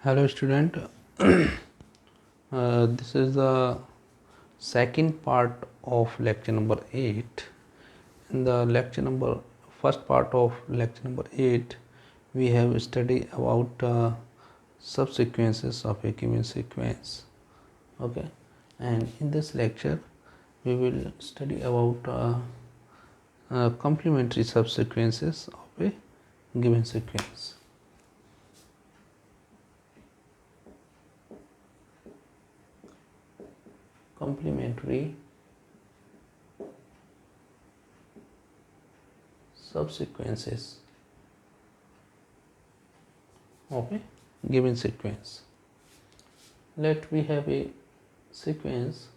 Hello student. This is the second part of lecture number 8. In the first part of lecture number 8 we have studied about subsequences of a given sequence. Okay, and in this lecture we will study about complementary subsequences of a given sequence. Complementary subsequences of a given sequence. Let we have a sequence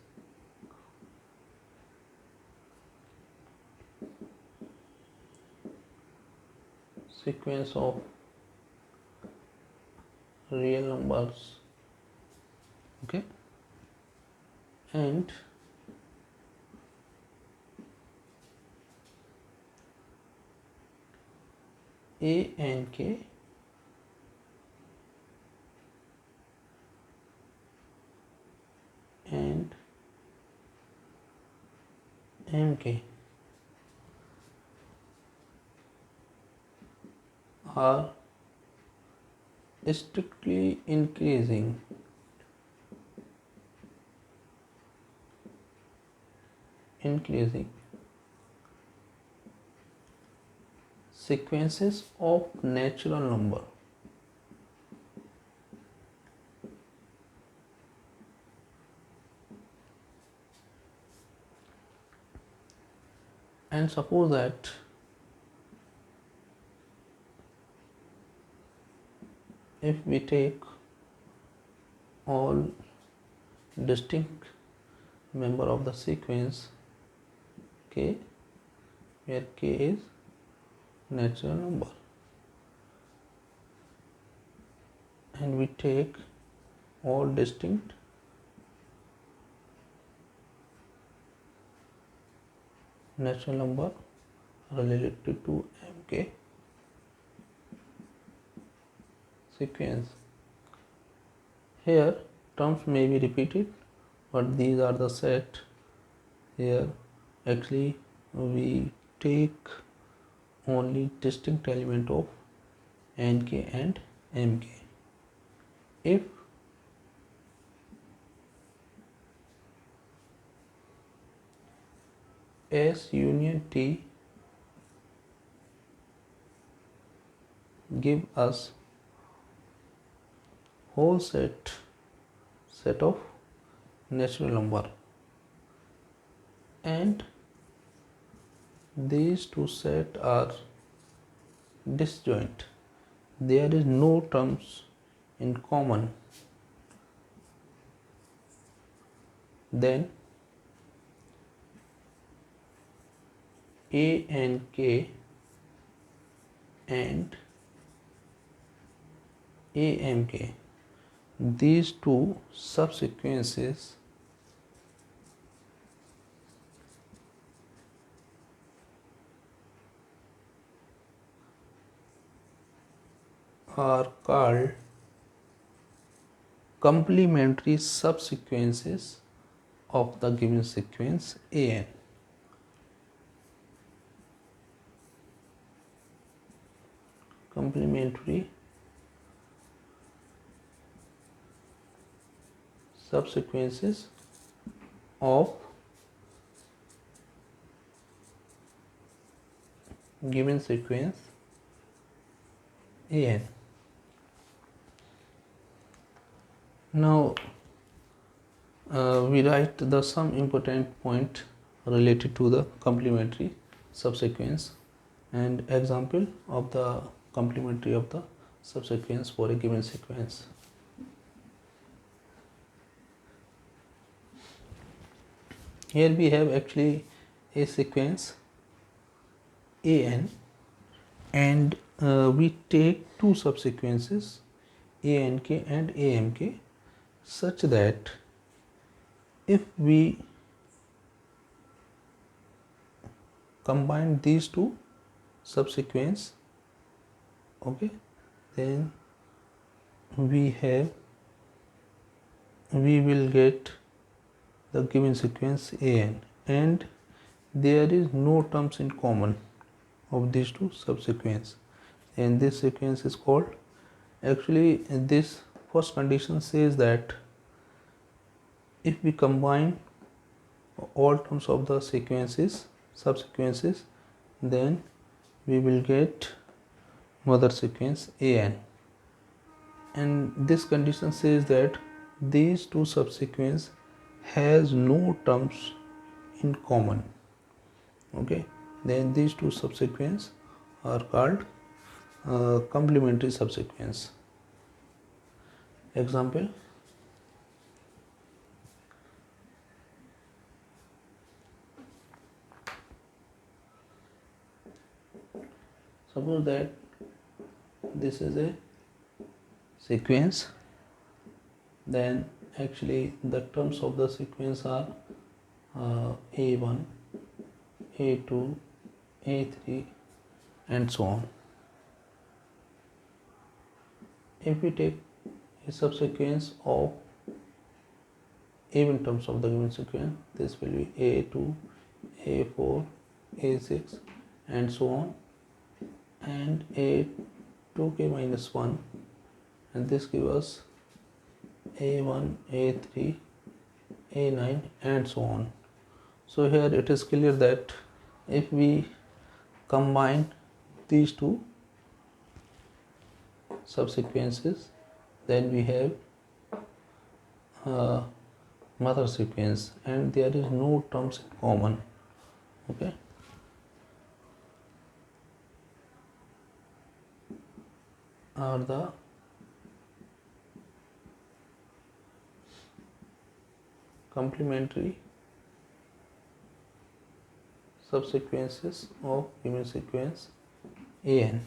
of real numbers, okay, and a and k and mk are strictly increasing sequences of natural number. And suppose that if we take all distinct member of the sequence k, where k is natural number, and we take all distinct natural number related to mk sequence. Here terms may be repeated, but these are the set. Here actually we take only distinct element of nk and mk. If S union T give us whole set of natural number, and these two sets are disjoint, there is no terms in common, then a and k and amk, these two subsequences are called complementary subsequences of the given sequence an. Complementary subsequences of given sequence an. Now we write the some important point related to the complementary subsequence and example of the complementary of the subsequence for a given sequence. Here we have actually a sequence an, and we take two subsequences ank and amk, such that if we combine these two subsequence, okay, then we will get the given sequence an, and there is no terms in common of these two subsequences, and this sequence is called, actually this first condition says that if we combine all terms of the subsequences, then we will get mother sequence an, and this condition says that these two subsequences has no terms in common. Okay, then these two subsequences are called complementary subsequence. Example, suppose that this is a sequence, then actually the terms of the sequence are a1, a2, a3 and so on. If we take a subsequence of even terms of the given sequence, this will be a2, a4, a6 and so on, and a2k minus 1, and this gives us a1, a3, a9 and so on. So here it is clear that if we combine these two subsequences, then we have mother sequence, and there is no terms in common. Okay, are the complementary subsequences of given sequence an.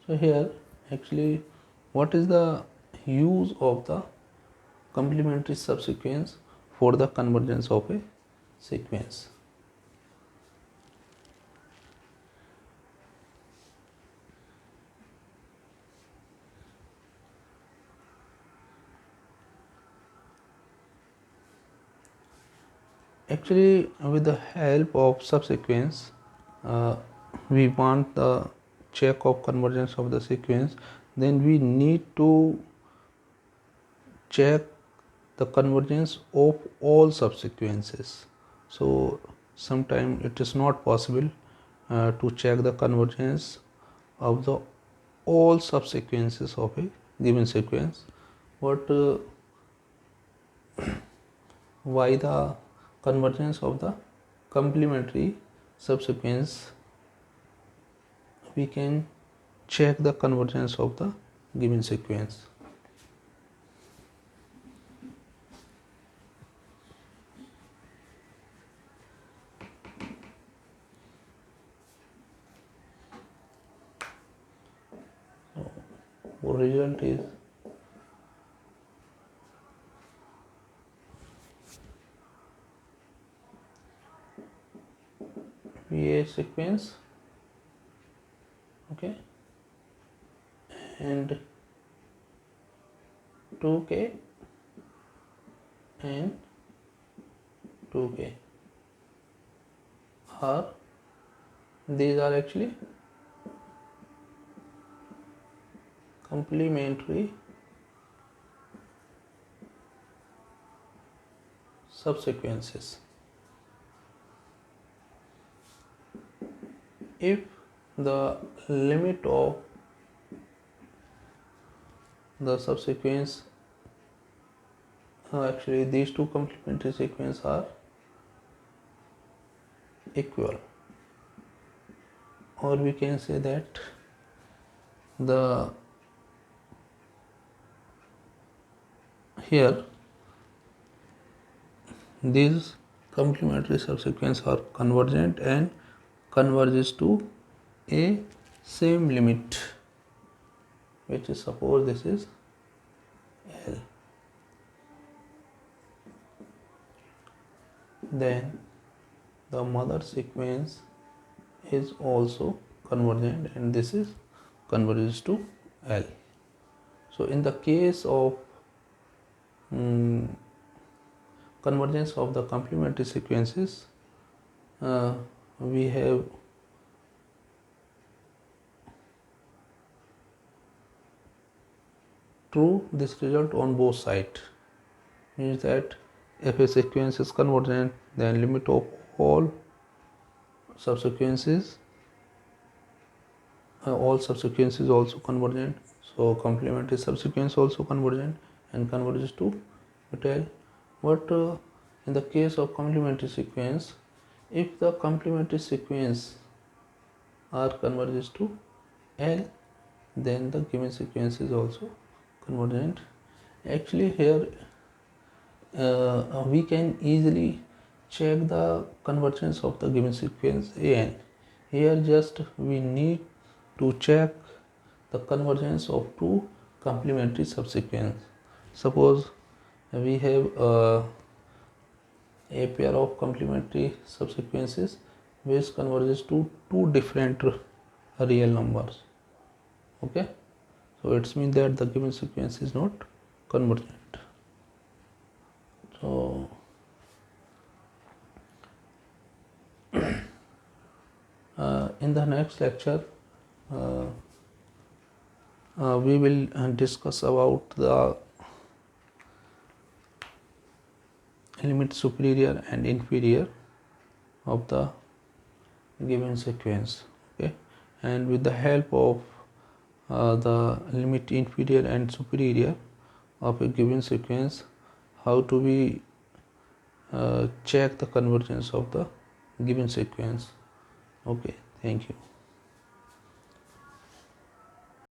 So here actually what is the use of the complementary subsequence for the convergence of a sequence? Actually, with the help of subsequence, we want the check of convergence of the sequence, then we need to check the convergence of all subsequences. So sometimes it is not possible to check the convergence of the all subsequences of a given sequence, but why the convergence of the complementary subsequence, we can check the convergence of the given sequence. So result is VA sequence, okay, and 2k and 2k are, these are actually complementary subsequences. If the limit of the subsequence, actually these two complementary sequences are equal, or we can say that the here these complementary subsequences are convergent and converges to a same limit, which is, suppose this is L, then the mother sequence is also convergent, and this is converges to L. So in the case of convergence of the complementary sequences, we have true this result on both sides. Means that if a sequence is convergent, then limit of all subsequences also convergent. So complementary subsequence also convergent and converges to L. But in the case of complementary sequence, if the complementary sequence are converges to L, then the given sequence is also convergent. Actually here we can easily check the convergence of the given sequence an. Here just we need to check the convergence of two complementary subsequences. Suppose we have a pair of complementary subsequences which converges to two different real numbers. Okay, so it means that the given sequence is not convergent. So in the next lecture we will discuss about the limit superior and inferior of the given sequence. Okay, and with the help of the limit inferior and superior of a given sequence, how to we check the convergence of the given sequence. Okay, thank you.